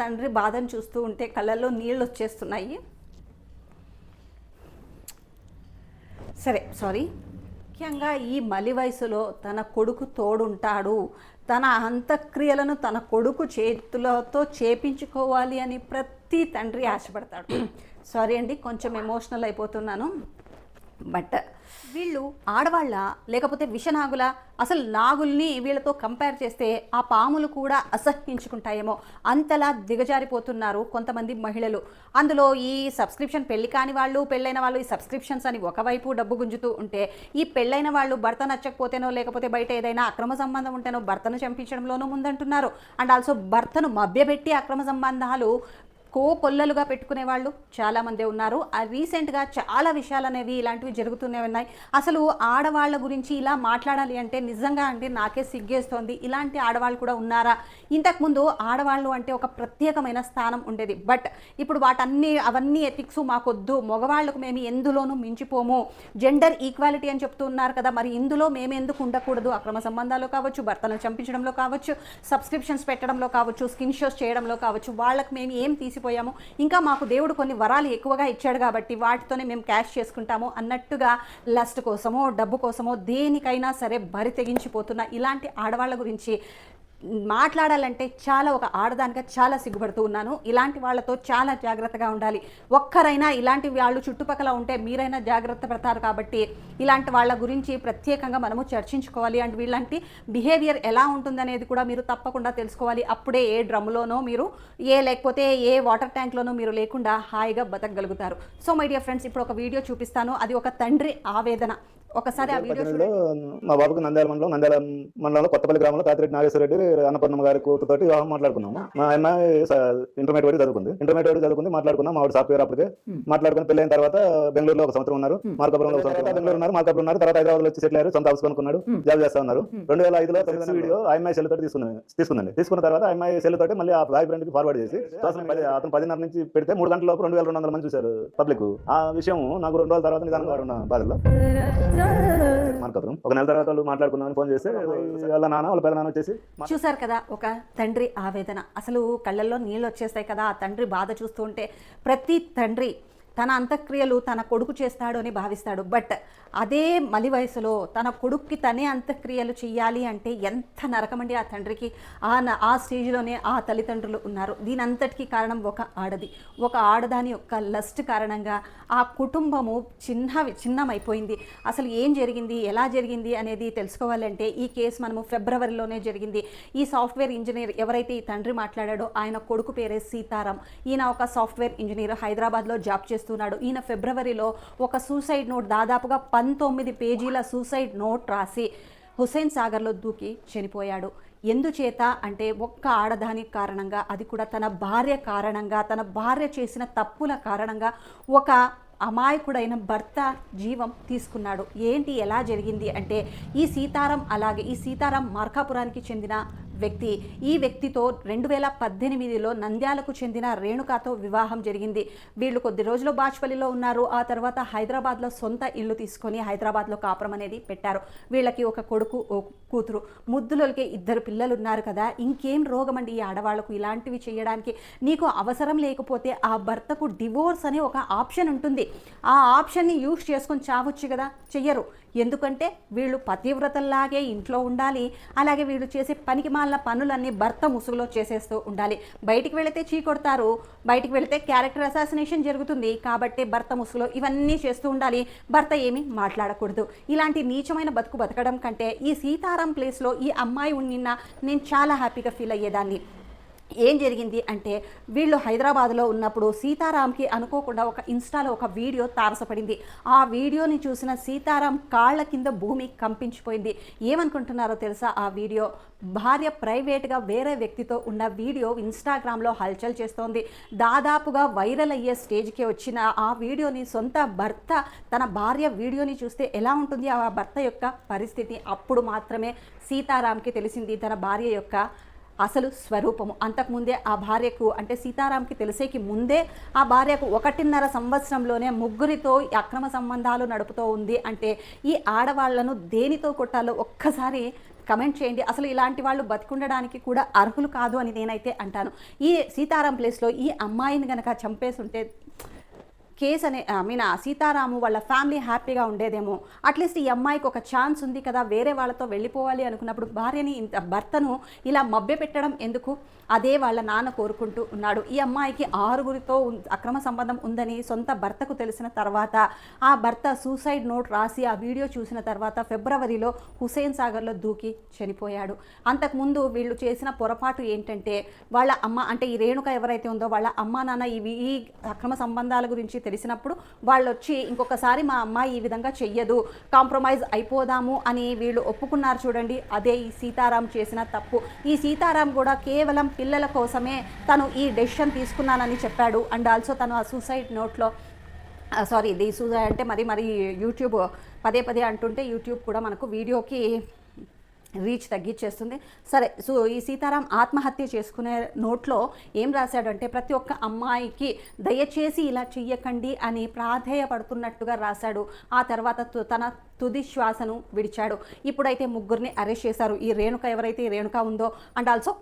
తండ్రి బాధను చూస్తూ ఉంటే కళ్ళల్లో నీళ్ళు వచ్చేస్తున్నాయి. సరే సారీ. ముఖ్యంగా ఈ మలి వయసులో తన కొడుకు తోడుంటాడు, తన అంత్యక్రియలను తన కొడుకు చేతులతో చేపించుకోవాలి అని ప్రతి తండ్రి ఆశపడతాడు. సారీ అండి, కొంచెం ఎమోషనల్ అయిపోతున్నాను. బట్ వీళ్ళు ఆడవాళ్ళ లేకపోతే విషనాగుల, అసలు నాగుల్ని వీళ్ళతో కంపేర్ చేస్తే ఆ పాములు కూడా అసహ్యించుకుంటాయేమో అంతలా దిగజారిపోతున్నారు కొంతమంది మహిళలు. అందులో ఈ సబ్స్క్రిప్షన్ పెళ్లి కాని వాళ్ళు, పెళ్ళైన వాళ్ళు ఈ సబ్స్క్రిప్షన్స్ అని ఒకవైపు డబ్బు గుంజుతూ ఉంటే, ఈ పెళ్ళైన వాళ్ళు భర్త నచ్చకపోతేనో లేకపోతే బయట ఏదైనా అక్రమ సంబంధం ఉంటేనో భర్తను చంపించడంలోనూ ముందంటున్నారు. అండ్ ఆల్సో భర్తను మభ్యపెట్టి అక్రమ సంబంధాలు కొల్లలుగా పెట్టుకునే వాళ్ళు చాలామంది ఉన్నారు. రీసెంట్గా చాలా విషయాలు అనేవి ఇలాంటివి జరుగుతూనే ఉన్నాయి. అసలు ఆడవాళ్ళ గురించి ఇలా మాట్లాడాలి అంటే నిజంగా అంటే నాకే సిగ్గేస్తోంది. ఇలాంటి ఆడవాళ్ళు కూడా ఉన్నారా? ఇంతకుముందు ఆడవాళ్ళు అంటే ఒక ప్రత్యేకమైన స్థానం ఉండేది. బట్ ఇప్పుడు అవన్నీ ఎథిక్స్ మాకొద్దు, మగవాళ్ళకు మేము ఎందులోనూ మించిపోము, జెండర్ ఈక్వాలిటీ అని చెప్తూ ఉన్నారు కదా, మరి ఇందులో మేము ఎందుకు ఉండకూడదు? అక్రమ సంబంధాలు కావచ్చు, భర్తను చంపించడంలో కావచ్చు, సబ్స్క్రిప్షన్స్ పెట్టడంలో కావచ్చు, స్కిన్ షోస్ చేయడంలో కావచ్చు, వాళ్ళకి మేము ఏం పోయాము, ఇంకా మాకు దేవుడు కొన్ని వరాలు ఎక్కువగా ఇచ్చాడు కాబట్టి వాటితోనే మేము క్యాష్ చేసుకుంటాము అన్నట్టుగా లస్ట్ కోసమో డబ్బు కోసమో దేనికైనా సరే బరి తెగించిపోతున్న ఇలాంటి ఆడవాళ్ళ గురించి మాట్లాడాలంటే ఒక ఆడదానిగా చాలా సిగ్గుపడుతూ ఉన్నాను. ఇలాంటి వాళ్ళతో చాలా జాగ్రత్తగా ఉండాలి. ఒక్కరైనా ఇలాంటి వాళ్ళు చుట్టుపక్కల ఉంటే మీరైనా జాగ్రత్త పడతారు. కాబట్టి ఇలాంటి వాళ్ళ గురించి ప్రత్యేకంగా మనము చర్చించుకోవాలి. అండ్ వీళ్ళంటి బిహేవియర్ ఎలా ఉంటుందనేది కూడా మీరు తప్పకుండా తెలుసుకోవాలి. అప్పుడే ఏ డ్రమ్లోనో మీరు లేకపోతే ఏ వాటర్ ట్యాంక్లోనో మీరు లేకుండా హాయిగా బతకగలుగుతారు. సో మై డియర్ ఫ్రెండ్స్, ఇప్పుడు ఒక వీడియో చూపిస్తాను. అది ఒక తండ్రి ఆవేదన. ఒకసారి ఆ వీడియో చూడండి. మా బాబుకు నంద్యాల మండలంలో కొత్తపల్లి గ్రామంలో తాతిరెడ్డి నాగేశ్వర రెడ్డి అన్నపూర్ణమ్మ గారి కూతురుతోటి వివాహం మాట్లాడుకున్నాము. మా అమ్మాయి ఇంటర్మీడియట్ వరకు చదువుకుంది. మాట్లాడుకున్నాం. ఆవిడ సాఫ్ట్వేర్ అప్పటికే మాట్లాడుకుని పెళ్ళైన తర్వాత బెంగళూరులో ఒక సంవత్సరం ఉన్నారు, మార్కాపురంలో ఒక సంవత్సరం బెంగళూరు ఉన్నారు, మార్కాపురం ఉన్నారు. తర్వాత హైదరాబాద్ వచ్చి సెటిల్ అయ్యారు, సొంత హౌస్ కొనుక్కున్నాడు, జాబ్ చేస్తా ఉన్నారు. 2005లో వీడియో ఆ అమ్మాయి సెల్ తోటి తీసుకుందండి. తీసుకున్న తర్వాత ఆ అమ్మాయి సెల్ తోటి మళ్ళీ ఆ బాయ్ ఫ్రెండ్ కి ఫార్వర్డ్ చేసి అతను 10:30 నుంచి పెడితే 3 గంటల లోపు 2200 మంది చూశారు పబ్లిక్. ఆ విషయం నాకు 2 రోజుల తర్వాత నిదానంగా ఉన్న బాధల్లో ఒక నెల తర్వాత వాళ్ళు మాట్లాడుకున్నామని ఫోన్ చేస్తే వాళ్ళ పెద్ద నాన్న వచ్చేసి చూసారు కదా ఒక తండ్రి ఆవేదన. అసలు కళ్ళల్లో నీళ్ళు వచ్చేస్తాయి కదా ఆ తండ్రి బాధ చూస్తూ ఉంటే. ప్రతి తండ్రి తన అంత్యక్రియలు తన కొడుకు చేస్తాడు అని భావిస్తాడు. బట్ అదే మలి వయసులో తన కొడుక్కి తనే అంత్యక్రియలు చెయ్యాలి అంటే ఎంత నరకమండి ఆ తండ్రికి. ఆ స్టేజ్లోనే ఆ తల్లిదండ్రులు ఉన్నారు. దీనంతటికీ కారణం ఒక ఆడదాని యొక్క లస్ట్ కారణంగా ఆ కుటుంబము చిన్నమైపోయింది. అసలు ఏం జరిగింది, ఎలా జరిగింది అనేది తెలుసుకోవాలంటే ఈ కేసు మనము ఫిబ్రవరిలోనే జరిగింది. ఈ సాఫ్ట్వేర్ ఇంజనీర్ ఎవరైతే ఈ తండ్రి మాట్లాడాడో ఆయన కొడుకు పేరే సీతారాం. ఈయన ఒక సాఫ్ట్వేర్ ఇంజనీర్, హైదరాబాద్లో జాబ్ చేస్తున్నాడు. ఈయన ఫిబ్రవరిలో ఒక సూసైడ్ నోట్, దాదాపుగా 19 పేజీల సూసైడ్ నోట్ రాసి హుస్సేన్ సాగర్లో దూకి చనిపోయాడు. ఎందుచేత అంటే ఒక్క ఆడదాని కారణంగా, అది కూడా తన భార్య కారణంగా, తన భార్య చేసిన తప్పుల కారణంగా ఒక అమాయకుడైన భర్త జీవం తీసుకున్నాడు. ఏంటి ఎలా జరిగింది అంటే ఈ సీతారాం మార్కాపురానికి చెందిన వ్యక్తి. ఈ వ్యక్తితో 2018లో నంద్యాలకు చెందిన రేణుకాతో వివాహం జరిగింది. వీళ్ళు కొద్ది రోజులు బాచ్పల్లిలో ఉన్నారు. ఆ తర్వాత హైదరాబాద్లో సొంత ఇల్లు తీసుకొని హైదరాబాద్లో కాపురం అనేది పెట్టారు. వీళ్ళకి ఒక కొడుకు, ఒక కూతురు, ముద్దులకి 2 పిల్లలు ఉన్నారు కదా. ఇంకేం రోగం అండి ఈ ఆడవాళ్లకు ఇలాంటివి చేయడానికి? నీకు అవసరం లేకపోతే ఆ భర్తకు డివోర్స్ అనే ఒక ఆప్షన్ ఉంటుంది. ఆ ఆప్షన్ని యూజ్ చేసుకొని చావచ్చు కదా, చెయ్యరు. ఎందుకంటే వీళ్ళు పతివ్రతల్లాగే ఇంట్లో ఉండాలి. అలాగే వీళ్ళు చేసే పనికిమాలిన పనులన్నీ భర్త ముసుగులో చేసేస్తూ ఉండాలి. బయటికి వెళితే చీకొడతారు, బయటికి వెళితే క్యారెక్టర్ అసాసినేషన్ జరుగుతుంది. కాబట్టి భర్త ముసుగులో ఇవన్నీ చేస్తూ ఉండాలి. భర్త ఏమీ మాట్లాడకూడదు. ఇలాంటి నీచమైన బతకడం కంటే ఈ సీతారాం ప్లేస్లో ఈ అమ్మాయి ఉన్నిన్నా నేను చాలా హ్యాపీగా ఫీల్ అయ్యేదాన్ని. ఏం జరిగింది అంటే వీళ్ళు హైదరాబాద్లో ఉన్నప్పుడు సీతారాంకి అనుకోకుండా ఒక ఇన్స్టాలో ఒక వీడియో తారసపడింది. ఆ వీడియోని చూసిన సీతారాం కాళ్ళ కింద భూమి కంపించిపోయింది. ఏమనుకుంటున్నారో తెలుసా? ఆ వీడియో భార్య ప్రైవేట్గా వేరే వ్యక్తితో ఉన్న వీడియో ఇన్స్టాగ్రామ్లో హల్చల్ చేస్తోంది. దాదాపుగా వైరల్ అయ్యే స్టేజ్కి వచ్చిన ఆ వీడియోని సొంత భర్త తన భార్య వీడియోని చూస్తే ఎలా ఉంటుంది ఆ భర్త యొక్క పరిస్థితి? అప్పుడు మాత్రమే సీతారాంకి తెలిసింది తన భార్య యొక్క అసలు స్వరూపము. అంతకుముందే ఆ భార్యకు అంటే సీతారాంకి తెలిసేకి ముందే ఆ భార్యకు 1.5 సంవత్సరంలోనే 3 అక్రమ సంబంధాలు నడుపుతూ ఉంది. అంటే ఈ ఆడవాళ్లను దేనితో కొట్టాలో ఒక్కసారి కమెంట్ చేయండి. అసలు ఇలాంటి వాళ్ళు బతికుండడానికి కూడా అర్హులు కాదు అని నేనైతే అంటాను. ఈ సీతారాం ప్లేస్లో ఈ అమ్మాయిని కనుక చంపేస్తుంటే కేస్ అనే సీతారాము వాళ్ళ ఫ్యామిలీ హ్యాపీగా ఉండేదేమో. అట్లీస్ట్ ఈ అమ్మాయికి ఒక ఛాన్స్ ఉంది కదా, వేరే వాళ్ళతో వెళ్ళిపోవాలి అనుకున్నప్పుడు భార్యని భర్తను ఇలా మభ్య పెట్టడం ఎందుకు? అదే వాళ్ళ నాన్న కోరుకుంటూ ఉన్నాడు. ఈ అమ్మాయికి 6గురితో అక్రమ సంబంధం ఉందని సొంత భర్తకు తెలిసిన తర్వాత ఆ భర్త సూసైడ్ నోట్ రాసి ఆ వీడియో చూసిన తర్వాత ఫిబ్రవరిలో హుసేన్ సాగర్లో దూకి చనిపోయాడు. అంతకుముందు వీళ్ళు చేసిన పొరపాటు ఏంటంటే వాళ్ళ అమ్మ అంటే ఈ రేణుక ఎవరైతే ఉందో వాళ్ళ అమ్మ నాన్న ఈ అక్రమ సంబంధాల గురించి తెలిసినప్పుడు వాళ్ళు వచ్చి ఇంకొకసారి మా అమ్మాయి ఈ విధంగా చెయ్యదు, కాంప్రమైజ్ అయిపోదాము అని వీళ్ళు ఒప్పుకున్నారు చూడండి. అదే ఈ సీతారాం చేసిన తప్పు. ఈ సీతారాం కూడా కేవలం పిల్లల కోసమే తను ఈ డెసిషన్ తీసుకున్నానని చెప్పాడు. అండ్ ఆల్సో తను ఆ సూసైడ్ నోట్లో ఇది సూసైడ్ అంటే మరి యూట్యూబ్ పదే అంటుంటే యూట్యూబ్ కూడా మనకు వీడియోకి రీచ్ తగ్గించేస్తుంది. సరే, సో ఈ సీతారాం ఆత్మహత్య చేసుకునే నోట్లో ఏం రాశాడంటే ప్రతి ఒక్క అమ్మాయికి దయచేసి ఇలా చెయ్యకండి అని ప్రాధేయపడుతున్నట్టుగా రాశాడు. ఆ తర్వాత తన తుది శ్వాసను విడిచాడు. ఇప్పుడైతే 3గురిని అరెస్ట్ చేశారు. ఈ రేణుక ఎవరైతే ఈ రేణుక ఉందో అండ్ ఆల్సో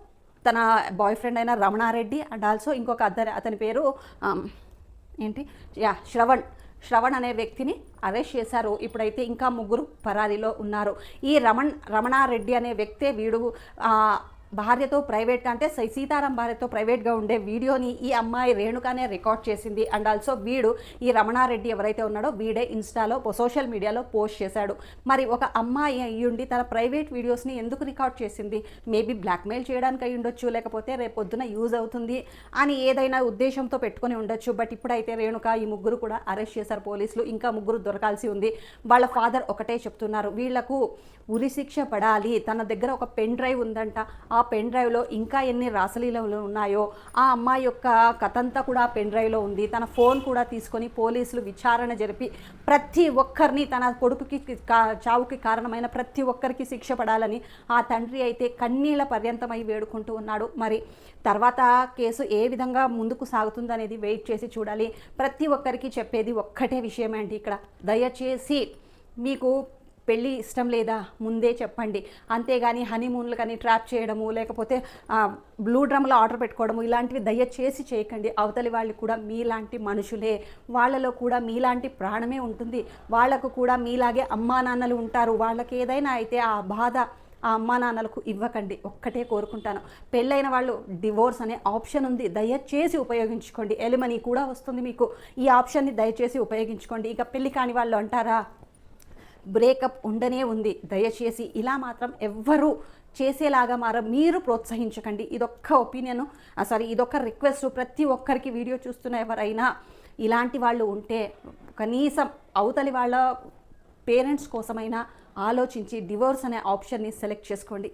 తన బాయ్ ఫ్రెండ్ అయిన రమణారెడ్డి అండ్ ఆల్సో ఇంకొక అతని పేరు శ్రవణ్ అనే వ్యక్తిని అరెస్ట్ చేశారు. ఇప్పుడైతే ఇంకా 3 పరారీలో ఉన్నారు. ఈ రమణారెడ్డి అనే వ్యక్తే వీడు భార్యతో ప్రైవేట్గా అంటే సీతారాం భార్యతో ప్రైవేట్గా ఉండే వీడియోని ఈ అమ్మాయి రేణుకానే రికార్డ్ చేసింది. అండ్ ఆల్సో వీడు ఈ రమణారెడ్డి ఎవరైతే ఉన్నాడో వీడే ఇన్స్టాలో సోషల్ మీడియాలో పోస్ట్ చేశాడు. మరి ఒక అమ్మాయి అయ్యుండి తన ప్రైవేట్ వీడియోస్ని ఎందుకు రికార్డ్ చేసింది? మేబీ బ్లాక్మెయిల్ చేయడానికి అయి ఉండొచ్చు, లేకపోతే రేపొద్దున యూజ్ అవుతుంది అని ఏదైనా ఉద్దేశంతో పెట్టుకొని ఉండొచ్చు. బట్ ఇప్పుడైతే రేణుక ఈ 3 కూడా అరెస్ట్ చేశారు పోలీసులు. ఇంకా 3 దొరకాల్సి ఉంది. వాళ్ళ ఫాదర్ ఒకటే చెప్తున్నారు, వీళ్లకు ఉరిశిక్ష పడాలి. తన దగ్గర ఒక పెన్ డ్రైవ్ ఉందంట. ఆ పెన్ డ్రైవ్లో ఇంకా ఎన్ని రాసలీలలు ఉన్నాయో ఆ అమ్మాయి యొక్క కథంతా కూడా ఆ పెన్ డ్రైవ్లో ఉంది. తన ఫోన్ కూడా తీసుకొని పోలీసులు విచారణ జరిపి ప్రతి ఒక్కరిని తన కొడుకుకి చావుకి కారణమైన ప్రతి ఒక్కరికి శిక్ష పడాలని ఆ తండ్రి అయితే కన్నీళ్ల పర్యంతమై వేడుకుంటూ ఉన్నాడు. మరి తర్వాత కేసు ఏ విధంగా ముందుకు సాగుతుందనేది వెయిట్ చేసి చూడాలి. ప్రతి ఒక్కరికి చెప్పేది ఒక్కటే విషయమే అండి. ఇక్కడ దయచేసి మీకు పెళ్ళి ఇష్టం లేదా ముందే చెప్పండి. అంతేగాని హనీమూన్లు కానీ ట్రాప్ చేయడము, లేకపోతే బ్లూ డ్రమ్లో ఆర్డర్ పెట్టుకోవడము ఇలాంటివి దయచేసి చేయకండి. అవతలి వాళ్ళు కూడా మీలాంటి మనుషులే, వాళ్ళలో కూడా మీలాంటి ప్రాణమే ఉంటుంది. వాళ్ళకు కూడా మీలాగే అమ్మా నాన్నలు ఉంటారు. వాళ్ళకి ఏదైనా అయితే ఆ బాధ ఆ అమ్మా నాన్నలకు ఇవ్వకండి. ఒక్కటే కోరుకుంటాను, పెళ్ళైన వాళ్ళు డివోర్స్ అనే ఆప్షన్ ఉంది, దయచేసి ఉపయోగించుకోండి. ఎలిమనీ కూడా వస్తుంది మీకు. ఈ ఆప్షన్ని దయచేసి ఉపయోగించుకోండి. ఇక పెళ్ళి కాని వాళ్ళు అంటారా, బ్రేకప్ ఉండనే ఉంది. దయచేసి ఇలా మాత్రం ఎవ్వరూ చేసేలాగా మీరు ప్రోత్సహించకండి. ఇదొక్క ఒపీనియన్ ఇదొక్క రిక్వెస్ట్. ప్రతి ఒక్కరికి వీడియో చూస్తున్న ఎవరైనా ఇలాంటి వాళ్ళు ఉంటే కనీసం అవతలి వాళ్ళ పేరెంట్స్ కోసమైనా ఆలోచించి డివోర్స్ అనే ఆప్షన్ని సెలెక్ట్ చేసుకోండి.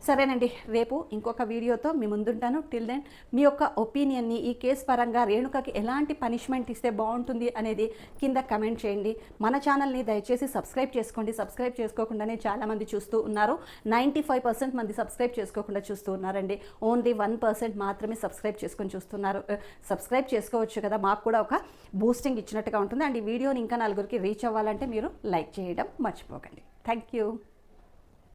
సరేనండి, రేపు ఇంకొక వీడియోతో మీ ముందుంటాను. టిల్ దెన్ మీ యొక్క ఒపీనియన్ని ఈ కేసు పరంగా రేణుకకి ఎలాంటి పనిష్మెంట్ ఇస్తే బాగుంటుంది అనేది కింద కమెంట్ చేయండి. మన ఛానల్ని దయచేసి సబ్స్క్రైబ్ చేసుకోండి. సబ్స్క్రైబ్ చేసుకోకుండానే చాలామంది చూస్తూ ఉన్నారు. 95% మంది సబ్స్క్రైబ్ చేసుకోకుండా చూస్తూ ఉన్నారండి. ఓన్లీ 1% మాత్రమే సబ్స్క్రైబ్ చేసుకొని చూస్తున్నారు. సబ్స్క్రైబ్ చేసుకోవచ్చు కదా, మాకు కూడా ఒక బూస్టింగ్ ఇచ్చినట్టుగా ఉంటుంది. అండ్ ఈ వీడియోని ఇంకా 4గురికి రీచ్ అవ్వాలంటే మీరు లైక్ చేయడం మర్చిపోకండి. Thank you.